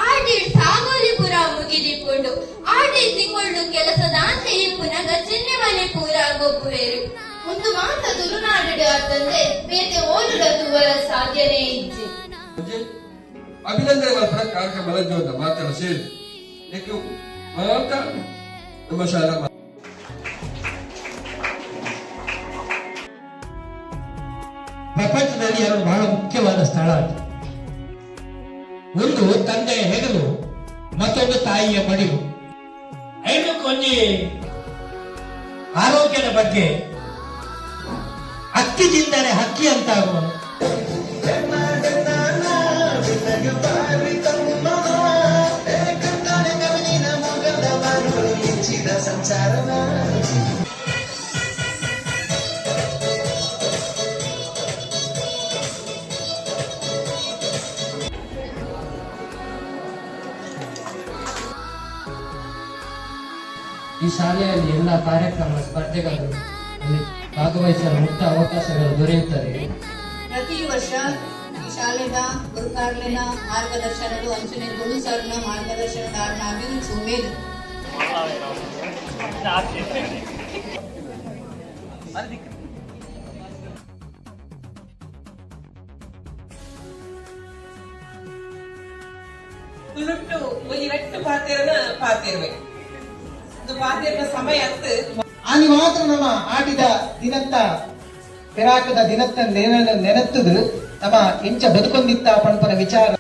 ಆಡಿಡ್ ಸಾಗೋಲಿ ಪುರ ಮುಗಿದಿಕೊಂಡು ಆಡಿಡ್ ತಿಂಗಳು ಕೆಲಸದಾಂತ ಈ ಪುನಗ ಚಿನ್ನೆ ಮನೆ ಪೂರ ಗೊಬ್ಬುವೇರು ಒಂದು ಮಾತ ತುಳುನಾಡು ಆತಂದೆ ಬೇತೆ ಓದುಡ ತುವರ ಸಾಧ್ಯನೇ ಇಜ್ಜಿ ಅಭಿನಂದನೆ ಮಾತ್ರ ಕಾರ್ಯಕ್ರಮ ಅಂತ ಮಾತಾಡ ಸೇರಿ ಮಾತ ನಮ್ಮ ಶಾಲಾ ಪ್ರಪಂಚದಲ್ಲಿ ಎರಡು ಬಹಳ ಮುಖ್ಯವಾದ ಸ್ಥಳ ಅದು. ಒಂದು ತಂದೆಯ ಹೆಗಲು, ಮತ್ತೊಂದು ತಾಯಿಯ ಮಡಿಲು. ಹೆಣ್ಣು ಕೊಂಜಿ ಆರೋಗ್ಯದ ಬಗ್ಗೆ ಅಕ್ಕಿ ತಿಂದರೆ ಹಕ್ಕಿ ಅಂತಾಗುವ ಈ ಶಾಲೆಯಲ್ಲಿ ಎಲ್ಲ ಕಾರ್ಯಕ್ರಮ ಸ್ಪರ್ಧೆಗಳು ಭಾಗವಹಿಸಲು ಮುಕ್ತ ಅವಕಾಶಗಳು ದೊರೆಯುತ್ತದೆ. ಪ್ರತಿ ವರ್ಷ ಈ ಶಾಲೆದ ಗುರುಕಾರ್ಲಿನ ಮಾರ್ಗದರ್ಶನಗಳು ಅಂಚನೆ ತುಳು ಸರ್ನ ಮಾರ್ಗದರ್ಶನದಾರನಾಗಿ ಸುಮೇದು ತುಳುಟ್ಟು ಮುಗಿರಟ್ಟು ಪಾತಿರುವೆ ಪಾತಿರುವ ಸಮಯ ಆನಿ ಮಾತ್ರ ನಮ್ಮ ಆಡಿದ ದಿನತ್ತ ಪೆರಾಕದ ದಿನತ್ತ ನೆನತ್ತದು ನಮ್ಮ ಎಂಚ ಬದುಕೊಂದಿತ್ತ ಪಣಪನ ವಿಚಾರ